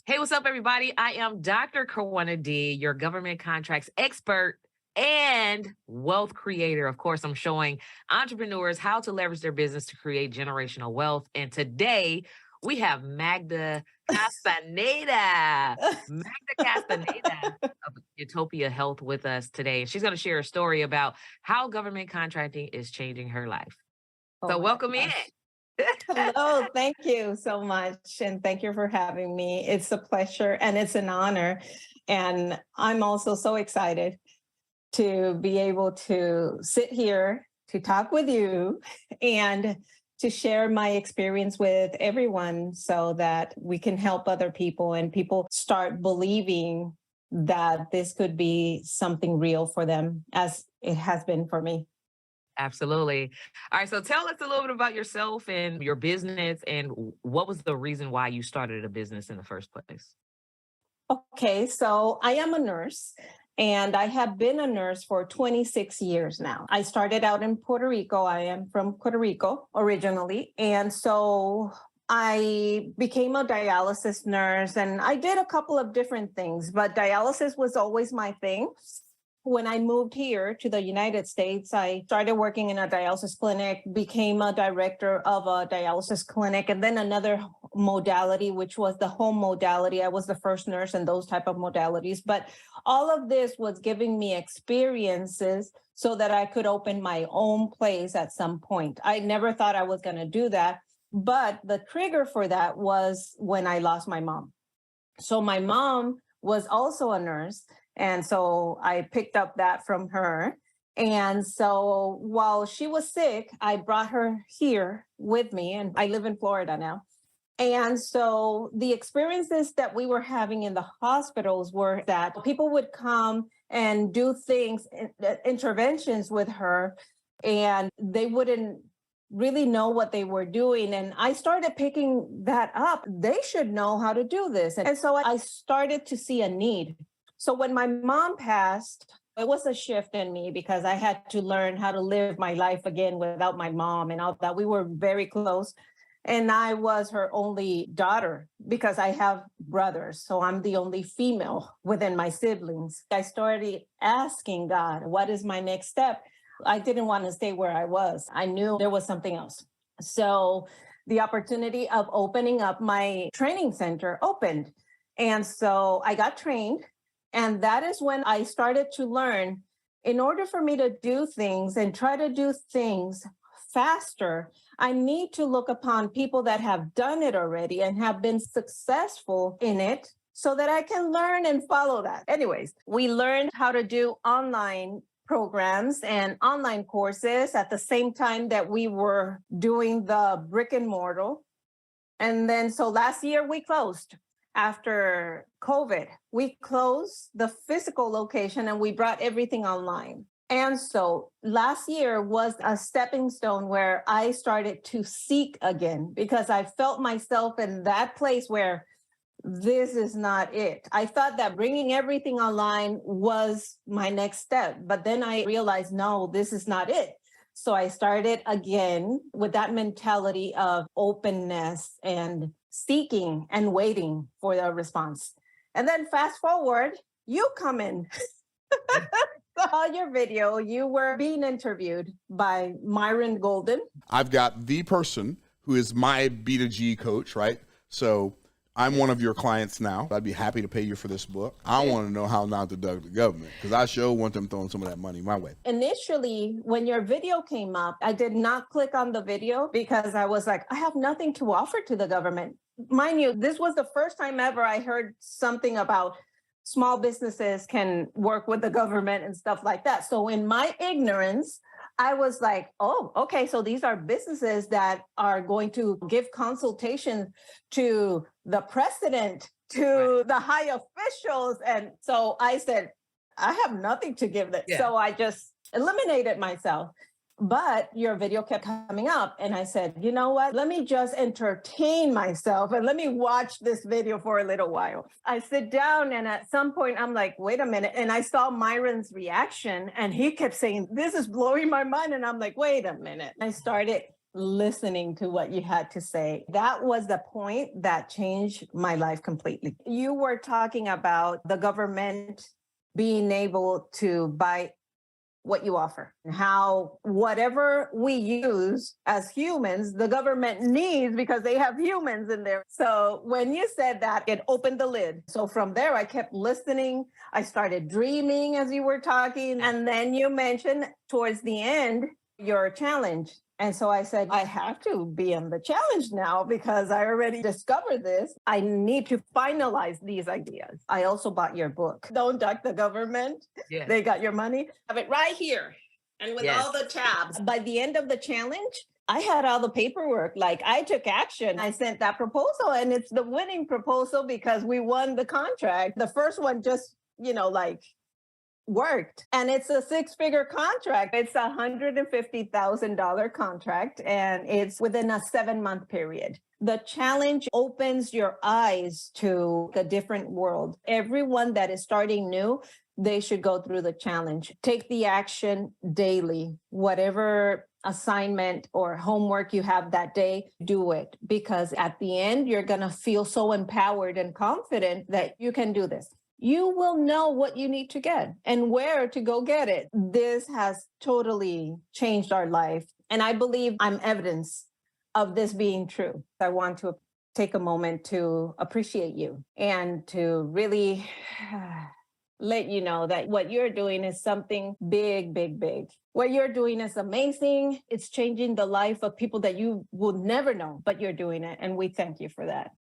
Hey, what's up, everybody? I am Dr. Kawana D, your government contracts expert and wealth creator. Of course, I'm showing entrepreneurs how to leverage their business to create generational wealth. And today we have Magda Castaneda. Magda Castaneda of Utopia Health with us today. And she's going to share a story about how government contracting is changing her life. Oh So my welcome in. gosh. Hello, thank you so much. And thank you for having me. It's a pleasure and it's an honor. And I'm also so excited to be able to sit here to talk with you and to share my experience with everyone so that we can help other people and people start believing that this could be something real for them as it has been for me. Absolutely. All right. So tell us a little bit about yourself and your business and what was the reason why you started a business in the first place? Okay, so I am a nurse and I have been a nurse for 26 years now. I started out in Puerto Rico. I am from Puerto Rico originally. And so I became a dialysis nurse and I did a couple of different things, but dialysis was always my thing. When I moved here to the United States, I started working in a dialysis clinic, became a director of a dialysis clinic, and then another modality, which was the home modality. I was the first nurse in those type of modalities. But all of this was giving me experiences so that I could open my own place at some point. I never thought I was going to do that. But the trigger for that was when I lost my mom. So my mom was also a nurse. And so I picked up that from her. And so while she was sick, I brought her here with me. And I live in Florida now. And so the experiences that we were having in the hospitals were that people would come and do things, interventions with her, and they wouldn't really know what they were doing. And I started picking that up. They should know how to do this. And so I started to see a need. So when my mom passed, it was a shift in me because I had to learn how to live my life again without my mom and all that. We were very close. And I was her only daughter because I have brothers. So I'm the only female within my siblings. I started asking God, what is my next step? I didn't want to stay where I was. I knew there was something else. So the opportunity of opening up my training center opened. And so I got trained. And that is when I started to learn, in order for me to do things and try to do things faster, I need to look upon people that have done it already and have been successful in it so that I can learn and follow that. Anyways, we learned how to do online programs and online courses at the same time that we were doing the brick and mortar. And then so last year we closed. After COVID, we closed the physical location and we brought everything online. And so last year was a stepping stone where I started to seek again because I felt myself in that place where this is not it. I thought that bringing everything online was my next step, but then I realized, no, this is not it. So I started again with that mentality of openness and seeking and waiting for the response. And then fast forward, you come in. Saw your video. You were being interviewed by Myron Golden. I've got the person who is my B2G coach, right? So I'm one of your clients now. I'd be happy to pay you for this book. I want to know how not to duck the government because I sure want them throwing some of that money my way. Initially, when your video came up, I did not click on the video because I was like, I have nothing to offer to the government. Mind you, this was the first time ever I heard something about small businesses can work with the government and stuff like that. So in my ignorance, I was like, oh, okay, so these are businesses that are going to give consultation to the president, to the high officials. And so I said, I have nothing to give them. Yeah. So I just eliminated myself. But your video kept coming up and I said, you know what, let me just entertain myself and let me watch this video for a little while. I sit down and at some point I'm like, wait a minute. And I saw Myron's reaction and he kept saying, this is blowing my mind. And I'm like, wait a minute. I started listening to what you had to say. That was the point that changed my life completely. You were talking about the government being able to buy what you offer, and how whatever we use as humans, the government needs because they have humans in there. So when you said that, it opened the lid. So from there, I kept listening. I started dreaming as you were talking. And then you mentioned towards the end, your challenge. And so I said, I have to be on the challenge now because I already discovered this. I need to finalize these ideas. I also bought your book, Don't Duck the Government. Yes. They got your money. I have it right here. And with Yes. all the tabs. By the end of the challenge, I had all the paperwork. Like, I took action. I sent that proposal, and it's the winning proposal because we won the contract. The first one just, worked. And it's a 6-figure contract. It's $150,000 contract, and it's within a 7-month period. The challenge opens your eyes to a different world. Everyone that is starting new, they should go through the challenge. Take the action daily. Whatever assignment or homework you have that day, do it. Because at the end, you're going to feel so empowered and confident that you can do this. You will know what you need to get and where to go get it. This has totally changed our life. And I believe I'm evidence of this being true. I want to take a moment to appreciate you and to really let you know that what you're doing is something big, big, big. What you're doing is amazing. It's changing the life of people that you will never know, but you're doing it. And we thank you for that.